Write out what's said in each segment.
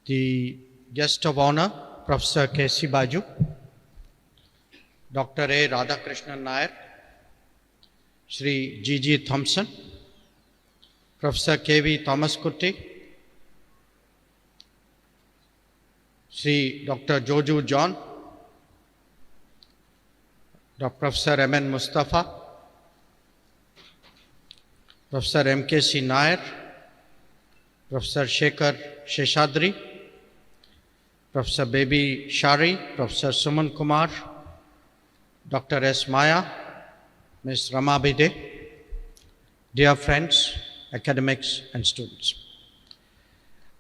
The guest of honor, Professor K.C. Baju, Dr. A. Radhakrishnan Nair, Shri G.G. Thompson, Professor K.V. Thomas Kutty, Shri Dr. Joju John, Dr. Professor M.N. Mustafa, Professor M.K.C. Nair, Professor Shekhar Sheshadri, Professor Baby Shari, Professor Suman Kumar, Dr. S. Maya, Ms. Rama Bide, dear friends, academics and students.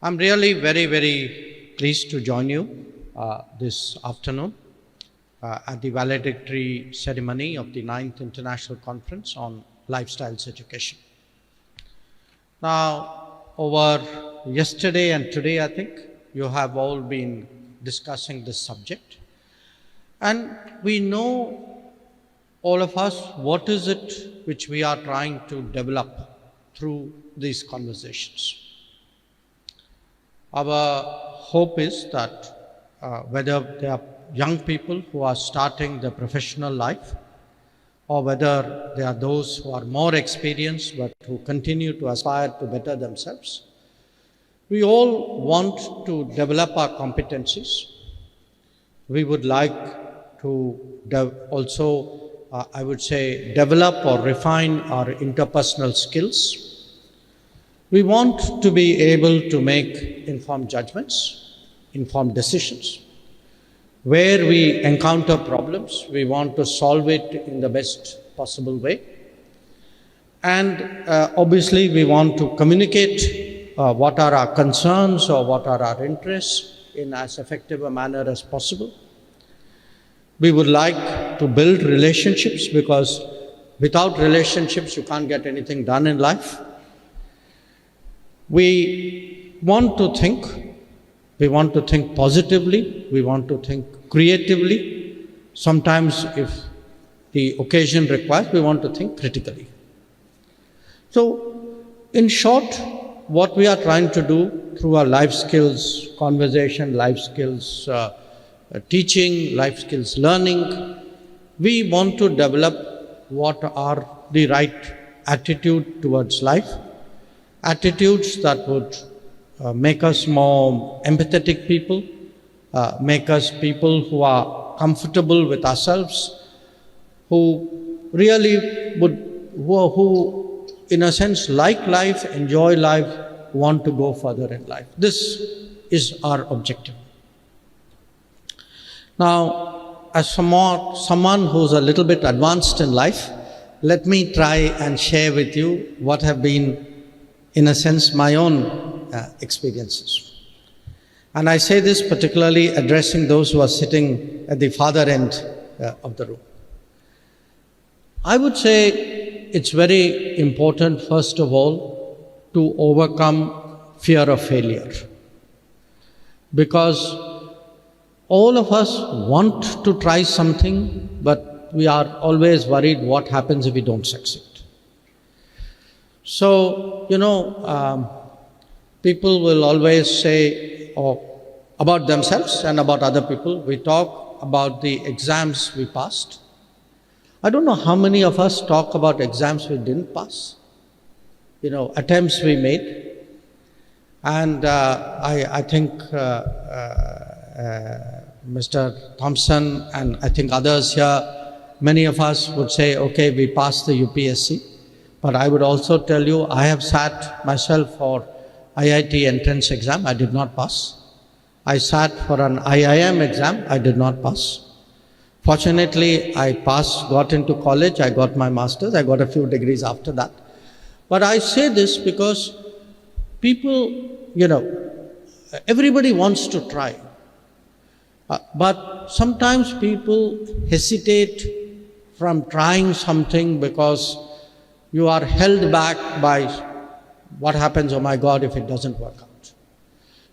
I'm really very pleased to join you this afternoon at the valedictory ceremony of the 9th International Conference on Lifestyles Education. Now, over yesterday and today, I think, you have all been discussing this subject. And we know, all of us, what is it which we are trying to develop through these conversations. Our hope is that whether they are young people who are starting their professional life, or whether they are those who are more experienced but who continue to aspire to better themselves, we all want to develop our competencies. We would like to also, I would say, develop or refine our interpersonal skills. We want to be able to make informed judgments, informed decisions. Where we encounter problems, we want to solve it in the best possible way. And obviously, we want to communicate what are our concerns or what are our interests in as effective a manner as possible. We would like to build relationships, because without relationships, you can't get anything done in life. We want to think positively, we want to think creatively. Sometimes, if the occasion requires, we want to think critically. So, in short, what we are trying to do through our life skills conversation, life skills teaching, life skills learning, we want to develop what are the right attitude towards life, attitudes that would make us more empathetic people, make us people who are comfortable with ourselves, who really who in a sense like life, enjoy life, want to go further in life. This is our objective. Now, as someone who's a little bit advanced in life, let me try and share with you what have been, in a sense, my own experiences. And I say this particularly addressing those who are sitting at the farther end of the room. I would say it's very important, first of all, to overcome fear of failure. Because all of us want to try something, but we are always worried what happens if we don't succeed. So, people will always say about themselves and about other people. We talk about the exams we passed. I don't know how many of us talk about exams we didn't pass, attempts we made. And I think Mr. Thompson and I think others here, many of us would say, okay, we passed the UPSC. But I would also tell you, I have sat myself for IIT entrance exam, I did not pass. I sat for an IIM exam, I did not pass. Fortunately, I passed, got into college, I got my master's, I got a few degrees after that. But I say this because people, everybody wants to try. But sometimes people hesitate from trying something because you are held back by what happens, oh my God, if it doesn't work out.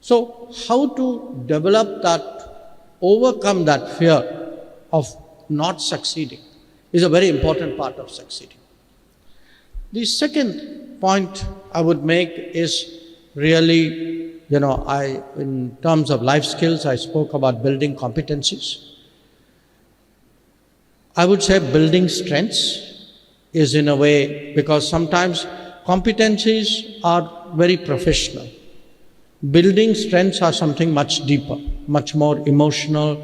So how to develop that, overcome that fear of not succeeding is a very important part of succeeding. The second point I would make is really in terms of life skills, I spoke about building competencies. I would say building strengths is in a way, because sometimes competencies are very professional. Building strengths are something much deeper, much more emotional,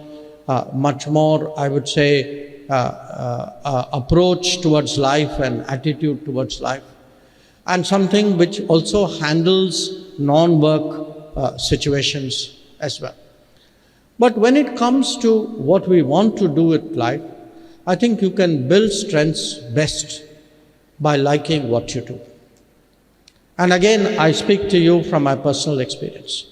much more, I would say, approach towards life and attitude towards life, and something which also handles non-work situations as well. But when it comes to what we want to do with life, I think you can build strengths best by liking what you do. And again, I speak to you from my personal experience.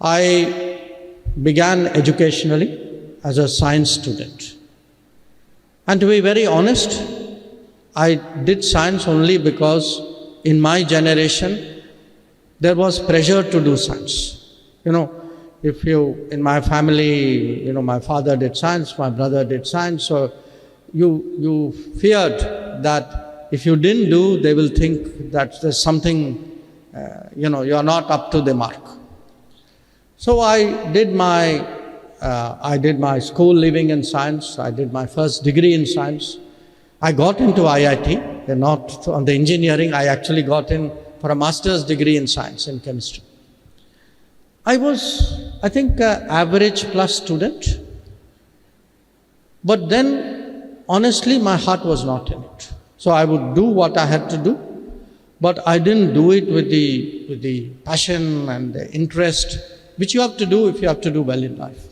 I began educationally as a science student. And to be very honest, I did science only because in my generation, there was pressure to do science. In my family, my father did science, my brother did science, so you feared that if you didn't do, they will think that there's something, you are not up to the mark. So I did my school living in science. I did my first degree in science. I got into IIT, not on the engineering. I actually got in for a master's degree in science, in chemistry. I was, I think, an average plus student. But then, honestly, my heart was not in it. So I would do what I had to do, but I didn't do it with the passion and the interest which you have to do if you have to do well in life.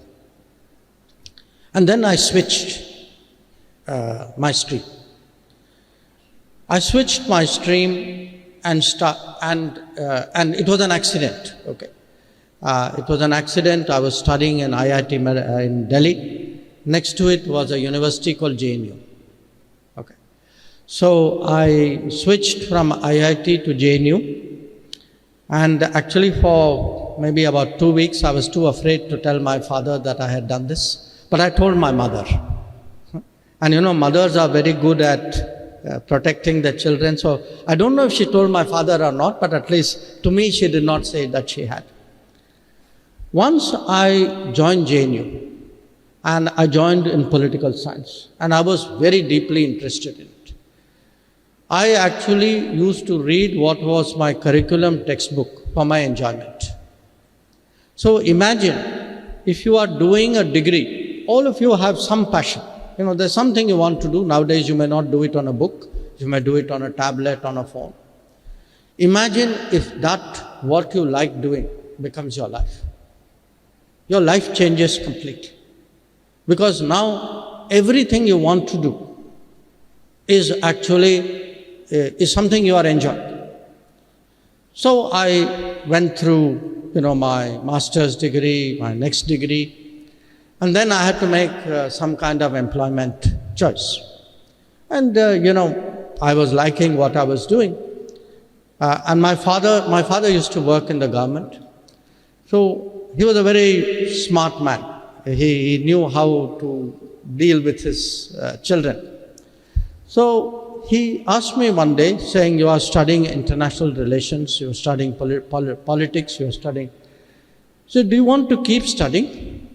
And then I switched my stream. I switched my stream and it was an accident. Okay, it was an accident. I was studying in IIT in Delhi. Next to it was a university called JNU. Okay, so I switched from IIT to JNU, and actually for maybe about 2 weeks I was too afraid to tell my father that I had done this, but I told my mother. And mothers are very good at protecting their children. So I don't know if she told my father or not, but at least to me she did not say that she had. Once I joined JNU, and I joined in political science, and I was very deeply interested in it. I actually used to read what was my curriculum textbook for my enjoyment. So imagine if you are doing a degree, all of you have some passion. There's something you want to do. Nowadays you may not do it on a book, you may do it on a tablet, on a phone. Imagine if that what you like doing becomes your life. Your life changes completely. Because now everything you want to do is actually something you are enjoying. So I went through my master's degree, my next degree, and then I had to make some kind of employment choice. And I was liking what I was doing. And my father used to work in the government. So he was a very smart man. He knew how to deal with his children. So he asked me one day, saying, you are studying international relations, you are studying politics, you are studying. So do you want to keep studying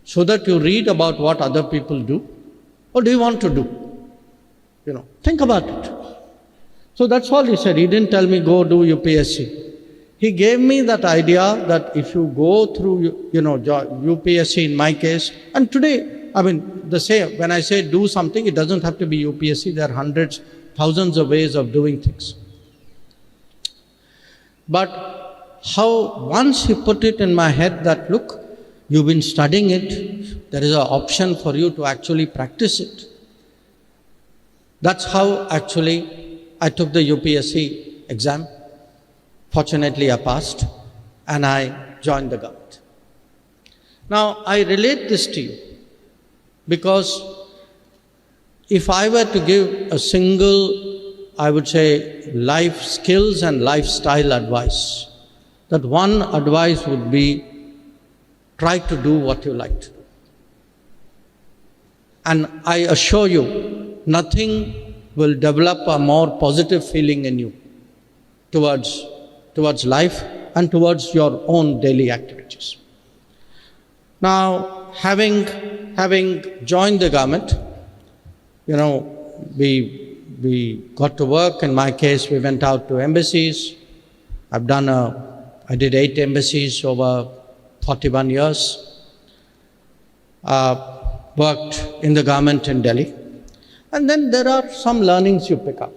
so that you read about what other people do? Or do you want to do? Think about it. So that's all he said. He didn't tell me, go do UPSC. He gave me that idea that if you go through, UPSC in my case, and today, when I say do something, it doesn't have to be UPSC. There are hundreds, thousands of ways of doing things. But how once he put it in my head that, look, you've been studying it, there is an option for you to actually practice it. That's how actually I took the UPSC exam. Fortunately, I passed and I joined the government. Now, I relate this to you because if I were to give a single, I would say, life skills and lifestyle advice, that one advice would be, try to do what you like to do. And I assure you, nothing will develop a more positive feeling in you towards life and towards your own daily activities. Now, having joined the government, we got to work. In my case, we went out to embassies. I did 8 embassies over 41 years. Worked in the government in Delhi. And then there are some learnings you pick up.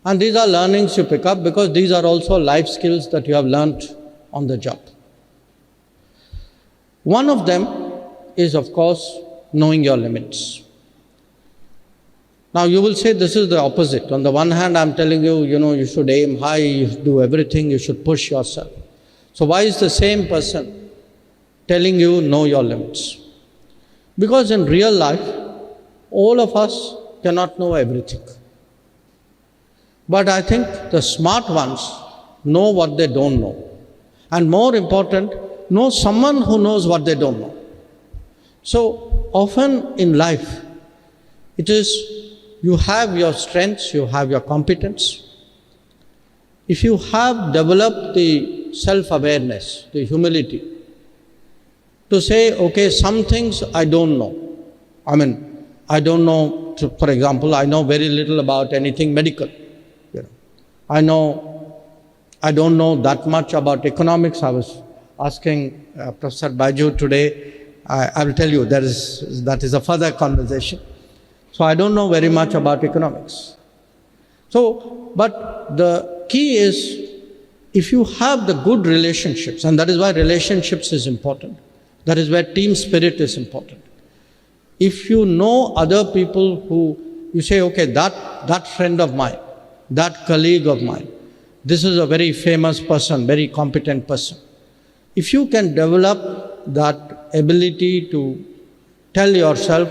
And these are learnings you pick up because these are also life skills that you have learnt on the job. One of them is, of course, knowing your limits. Now you will say this is the opposite. On the one hand, I'm telling you, you should aim high, you should do everything, you should push yourself. So why is the same person telling you know your limits? Because in real life, all of us cannot know everything. But I think the smart ones know what they don't know. And more important, know someone who knows what they don't know. So often in life, it is you have your strengths, you have your competence. If you have developed the self-awareness, the humility, to say, okay, some things I don't know. I don't know, for example, I know very little about anything medical. I don't know that much about economics. I was asking Professor Baiju today, I will tell you, that is a further conversation. So I don't know very much about economics. But the key is, if you have the good relationships, and that is why relationships is important, that is where team spirit is important. If you know other people who, you say, okay, that friend of mine, that colleague of mine, this is a very famous person, very competent person. If you can develop that ability to tell yourself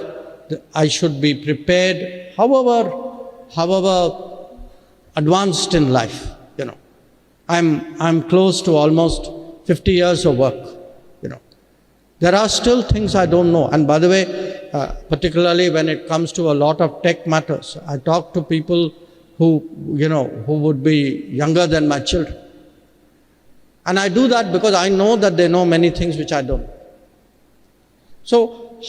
that I should be prepared, however advanced in life, I'm close to almost 50 years of work, There are still things I don't know. And by the way, particularly when it comes to a lot of tech matters, I talk to people who would be younger than my children. And I do that because I know that they know many things which I don't. So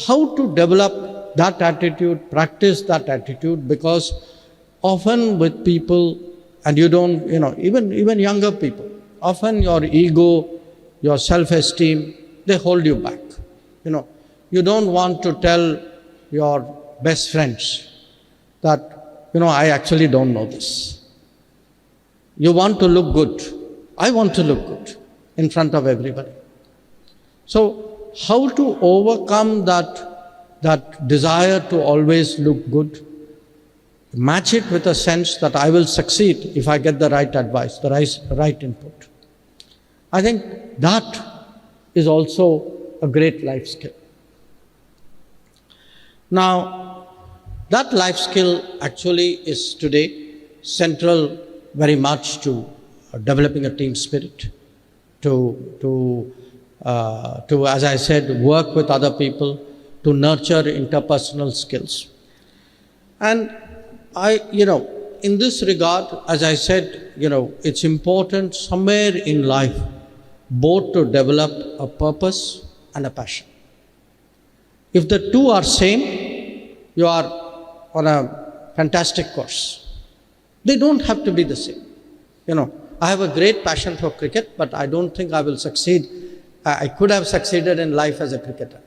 how to develop that attitude, practice that attitude, because often with people, and you don't, even younger people, often your ego, your self-esteem, they hold you back. You don't want to tell your best friends that, I actually don't know this. You want to look good. I want to look good in front of everybody. So how to overcome that desire to always look good? Match it with a sense that I will succeed if I get the right advice, the right input. I think that is also a great life skill. Now, that life skill actually is today central very much to developing a team spirit, to as I said, work with other people, to nurture interpersonal skills. And in this regard, as I said, it's important somewhere in life both to develop a purpose and a passion. If the two are same, you are on a fantastic course. They don't have to be the same. I have a great passion for cricket, but I don't think I will succeed. I could have succeeded in life as a cricketer.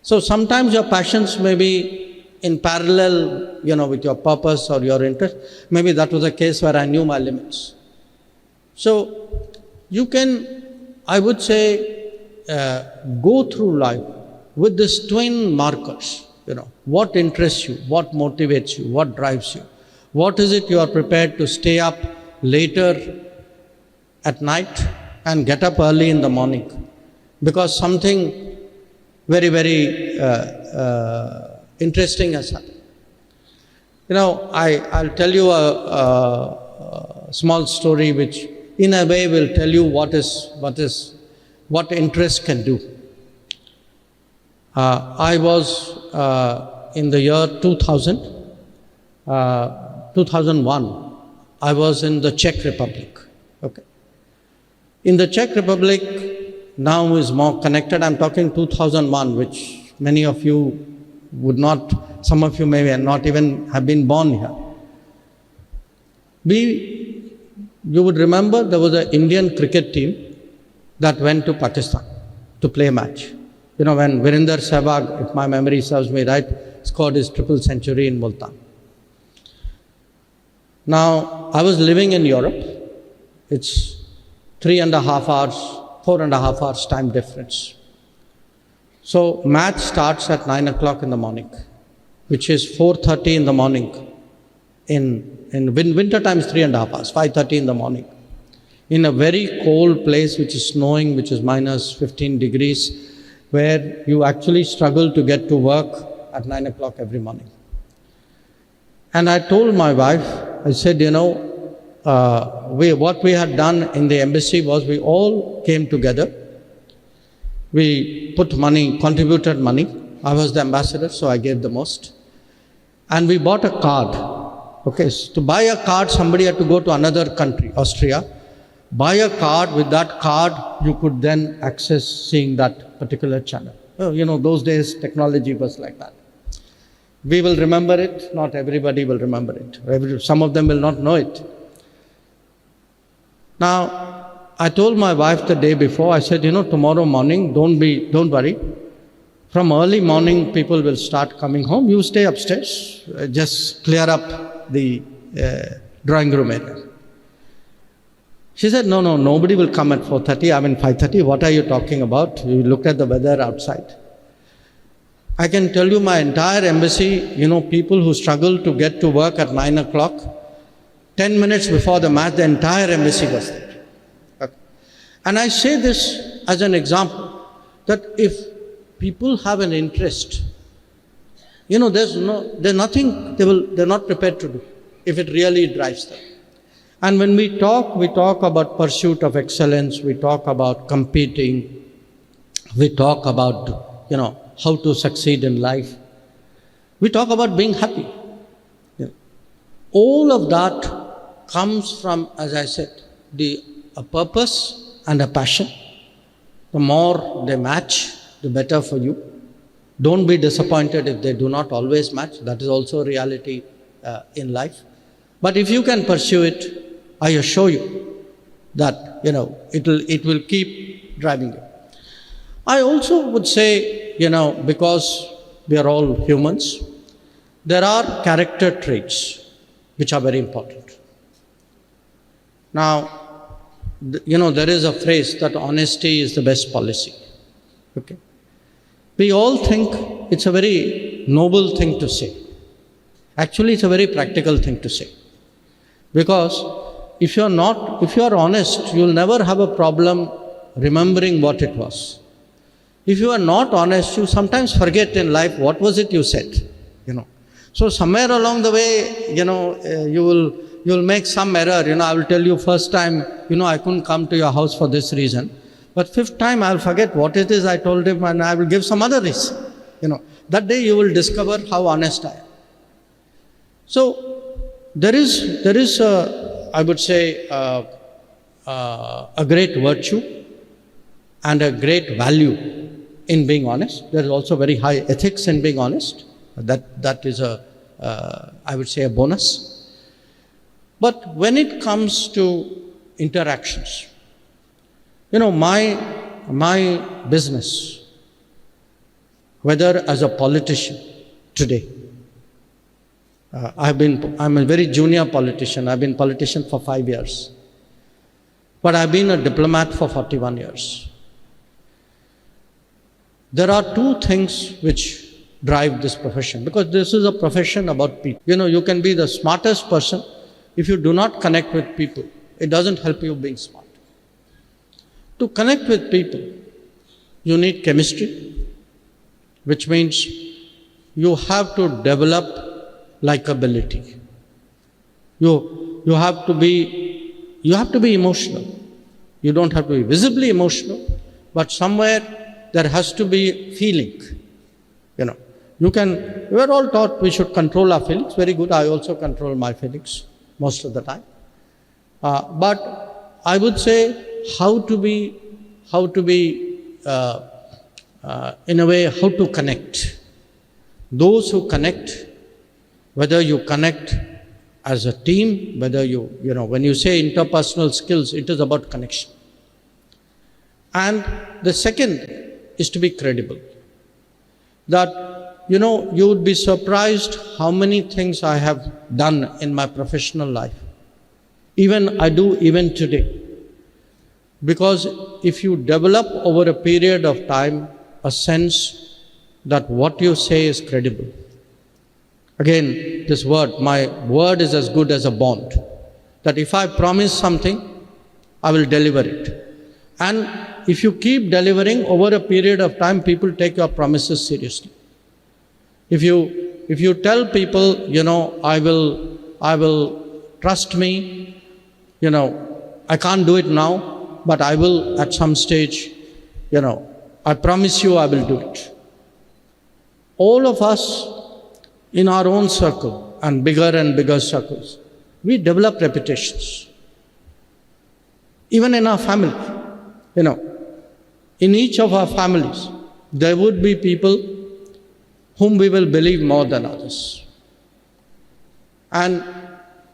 So sometimes your passions may be in parallel, with your purpose or your interest. Maybe that was a case where I knew my limits. So you can, I would say, go through life with these twin markers. What interests you, what motivates you, what drives you. What is it you are prepared to stay up later at night and get up early in the morning because something very, very interesting has happened. I'll tell you a small story which in a way will tell you what interest can do. I was in the year 2001, I was in the Czech Republic. Okay. In the Czech Republic, now is more connected. I'm talking 2001, which many of you would not, some of you may not even have been born here. You would remember there was an Indian cricket team that went to Pakistan to play a match. You know, when Virender Sehwag, if my memory serves me right, scored his triple century in Multan. Now, I was living in Europe. It's 3.5 hours, 4.5 hours time difference. So, match starts at 9 o'clock in the morning, which is 4:30 in the morning. In winter time is 3.5 hours, 5:30 in the morning. In a very cold place, which is snowing, which is minus 15 degrees, where you actually struggle to get to work at 9 o'clock every morning. And I told my wife, I said, you know, what we had done in the embassy was we all came together. We put money, contributed money. I was the ambassador, so I gave the most. And we bought a card. Okay, so to buy a card, somebody had to go to another country, Austria. Buy a card. With that card, you could then access seeing that particular channel. You know, those days, technology was like that. We will remember it. Not everybody will remember it. Some of them will not know it. Now, I told my wife the day before, I said, you know, tomorrow morning, don't worry. From early morning, people will start coming home. You stay upstairs. Just clear up the drawing room area. She said, no, nobody will come at 4:30. I'm in 5:30. What are you talking about? You looked at the weather outside. I can tell you my entire embassy, you know, people who struggle to get to work at 9 o'clock, 10 minutes before the match, the entire embassy was there. Okay. And I say this as an example, that if people have an interest, you know, there's nothing they're not prepared to do if it really drives them. And when we talk about pursuit of excellence, we talk about competing, we talk about, you know, how to succeed in life. We talk about being happy. You know, all of that comes from, as I said, a purpose and a passion. The more they match, the better for you. Don't be disappointed if they do not always match. That is also a reality in life. But if you can pursue it, I assure you that, you know, it will keep driving you. I also would say, you know, because we are all humans, there are character traits which are very important. Now, you know, there is a phrase that honesty is the best policy. Okay. We all think it's a very noble thing to say. Actually, it's a very practical thing to say. Because if you are honest, you'll never have a problem remembering what it was. If you are not honest, you sometimes forget in life what was it you said, you know. So somewhere along the way, you know, you'll make some error. You know, I will tell you first time, you know, I couldn't come to your house for this reason. But fifth time, I'll forget what it is I told him and I will give some other reason. You know, that day you will discover how honest I am. So there is I would say, a great virtue and a great value in being honest. There is also very high ethics in being honest. That is I would say, a bonus. But when it comes to interactions, you know, my business, whether as a politician today, I'm a very junior politician. I've been a politician for 5 years. But I've been a diplomat for 41 years. There are two things which drive this profession, because this is a profession about people. You know, you can be the smartest person. If you do not connect with people, it doesn't help you being smart. To connect with people, you need chemistry, which means you have to develop likability. You have to be emotional. You don't have to be visibly emotional, but somewhere there has to be feeling. You know, we are all taught we should control our feelings. Very good. I also control my feelings most of the time. But I would say how to be, in a way, how to connect. Those who connect, whether you connect as a team, whether when you say interpersonal skills, it is about connection. And the second is to be credible. That, you would be surprised how many things I have done in my professional life. I do even today. Because if you develop over a period of time a sense that what you say is credible. Again, this word, my word is as good as a bond. That if I promise something, I will deliver it. And if you keep delivering over a period of time, people take your promises seriously. If you tell people, I will trust me, I can't do it now, but I will at some stage, I promise you I will do it. All of us in our own circle and bigger circles, we develop reputations. Even in our family, in each of our families, there would be people whom we will believe more than others. And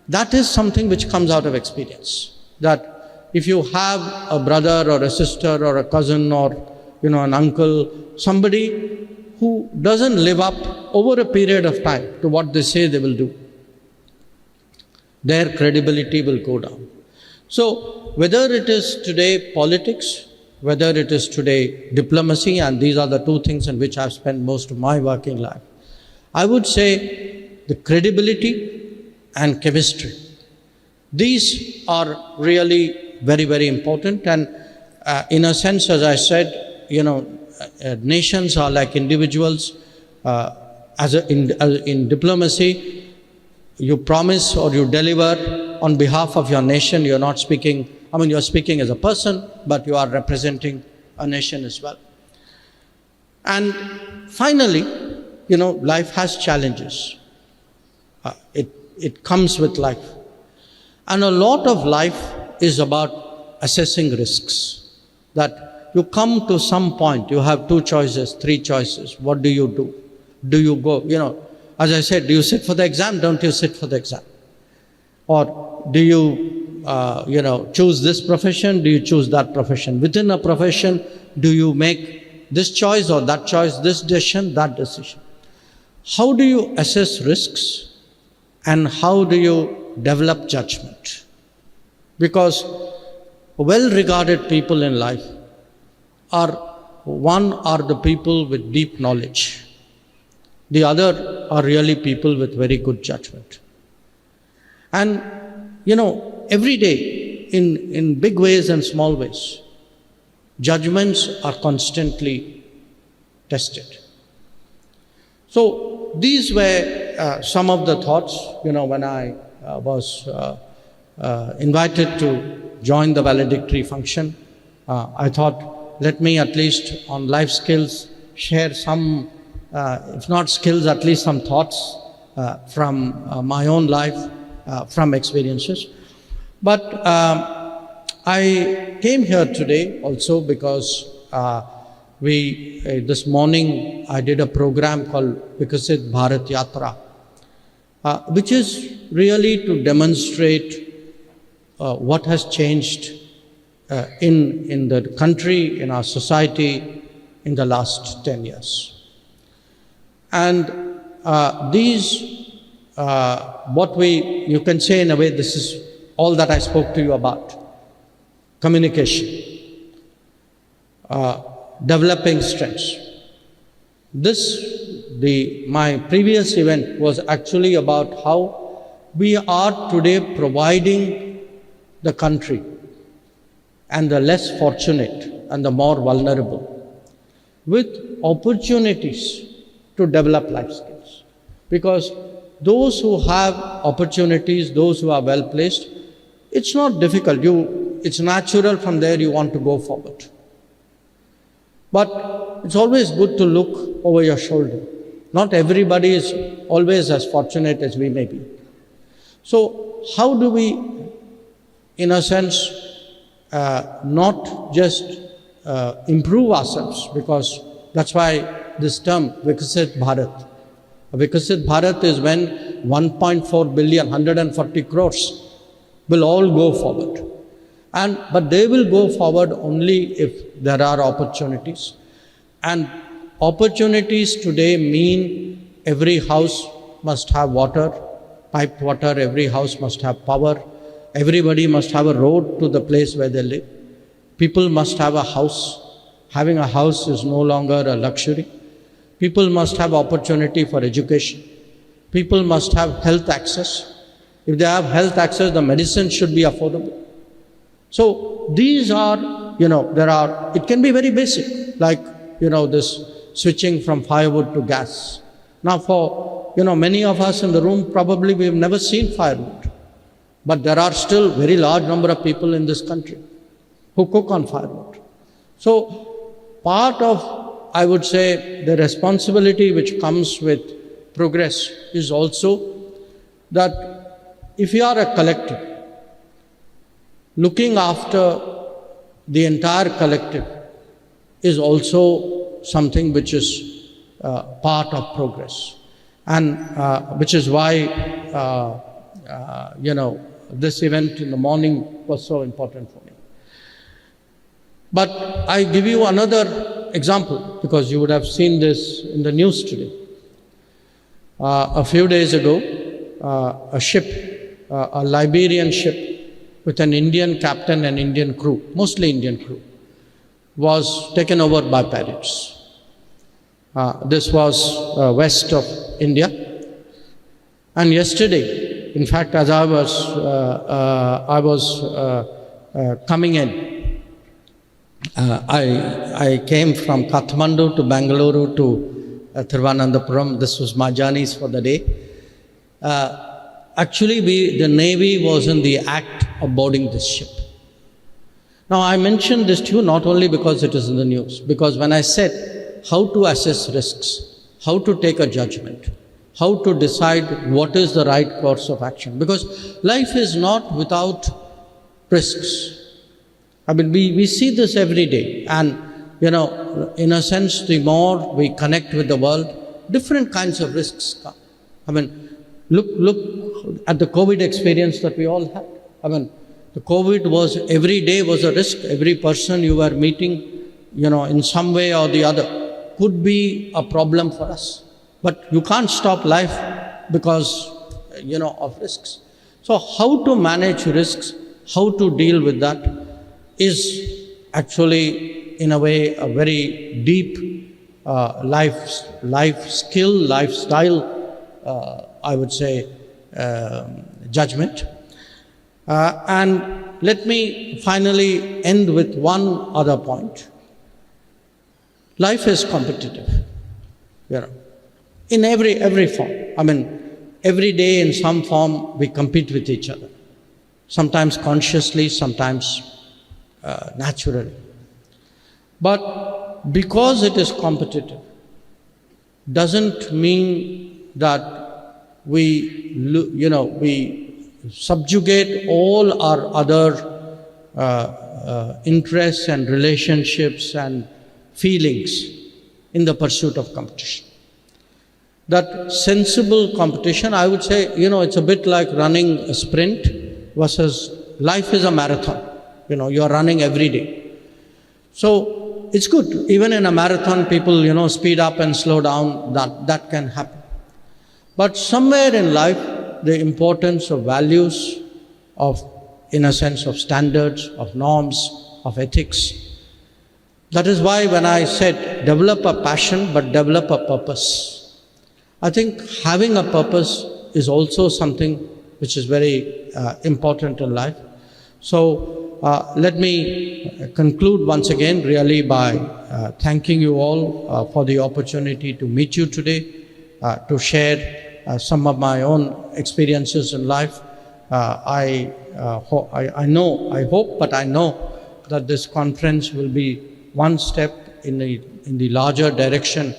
that is something which comes out of experience. That if you have a brother or a sister or a cousin or, an uncle, somebody who doesn't live up over a period of time to what they say they will do, their credibility will go down. So whether it is today politics, whether it is today diplomacy, and these are the two things in which I've spent most of my working life, I would say the credibility and chemistry. These are really very, very important. And in a sense, as I said, nations are like individuals. In diplomacy, you promise or you deliver on behalf of your nation. You're not speaking, you're speaking as a person, but you are representing a nation as well. And finally, life has challenges. It comes with life. And a lot of life is about assessing risks. That you come to some point, you have 2 choices, 3 choices. What do you do? Do you go, as I said, do you sit for the exam? Don't you sit for the exam? Or do you, choose this profession? Do you choose that profession? Within a profession, do you make this choice or that choice, this decision, that decision? How do you assess risks and how do you develop judgment? Because well-regarded people in life are the people with deep knowledge. The other are really people with very good judgment. And, every day, in big ways and small ways, judgments are constantly tested. So these were some of the thoughts, when I was invited to join the valedictory function. I thought, let me at least on life skills share some, if not skills, at least some thoughts from my own life, from experiences. But I came here today also because this morning I did a program called Vikasit Bharat Yatra, which is really to demonstrate what has changed in the country, in our society in the last 10 years. And you can say in a way, this is all that I spoke to you about. Communication, developing strengths. My previous event was actually about how we are today providing the country and the less fortunate and the more vulnerable with opportunities to develop life skills. Because those who have opportunities, those who are well placed, it's not difficult. It's natural from there you want to go forward. But it's always good to look over your shoulder. Not everybody is always as fortunate as we may be. So how do we, in a sense, not just improve ourselves, because that's why this term Vikasit Bharat. Vikasit Bharat is when 1.4 billion, 140 crores will all go forward. But they will go forward only if there are opportunities. And opportunities today mean every house must have water, piped water, every house must have power, everybody must have a road to the place where they live. People must have a house. Having a house is no longer a luxury. People must have opportunity for education. People must have health access. If they have health access, the medicine should be affordable. So these are, it can be very basic, like, this switching from firewood to gas. Now for, many of us in the room, probably we've never seen firewood. But there are still very large number of people in this country who cook on firewood. So part of, I would say, the responsibility which comes with progress is also that if you are a collective, looking after the entire collective is also something which is part of progress. And which is why, this event in the morning was so important for me. But I give you another example, because you would have seen this in the news today. A few days ago, a ship, a Liberian ship with an Indian captain and Indian crew, mostly Indian crew, was taken over by pirates. This was west of India. And yesterday, in fact, as I was coming in, I came from Kathmandu to Bangalore to Thiruvananthapuram. This was my journeys for the day. Actually, the Navy was in the act of boarding this ship. Now, I mentioned this to you not only because it is in the news, because when I said how to assess risks, how to take a judgment, how to decide what is the right course of action, because life is not without risks. I mean, we see this every day, and, in a sense, the more we connect with the world, different kinds of risks come. I mean, look at the COVID experience that we all had. I mean, the COVID was, every day was a risk. Every person you were meeting, in some way or the other, could be a problem for us. But you can't stop life because, of risks. So how to manage risks, how to deal with that, is actually, in a way, a very deep life skill, lifestyle, I would say, judgment. And let me finally end with one other point. Life is competitive, in every form. I mean, every day in some form we compete with each other. Sometimes consciously, sometimes naturally. But because it is competitive, doesn't mean that we subjugate all our other interests and relationships and feelings in the pursuit of competition. That sensible competition, I would say, it's a bit like running a sprint versus life is a marathon. You're running every day. So it's good. Even in a marathon, people, speed up and slow down. That can happen. But somewhere in life, the importance of values, in a sense, of standards, of norms, of ethics. That is why when I said develop a passion, but develop a purpose. I think having a purpose is also something which is very important in life. So let me conclude once again really by thanking you all for the opportunity to meet you today, to share some of my own experiences in life. I hope that this conference will be one step in the larger direction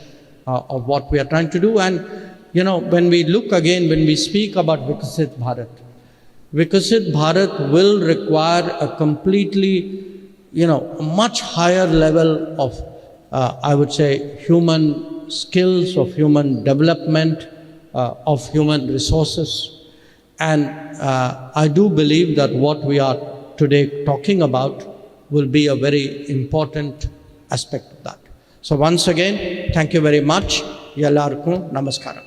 of what we are trying to do. And when we look again, when we speak about Vikasit Bharat, Vikasit Bharat will require a completely, a much higher level of, I would say, human skills, of human development, of human resources. And I do believe that what we are today talking about will be a very important aspect of that. So once again, thank you very much. Yellarkum namaskaram.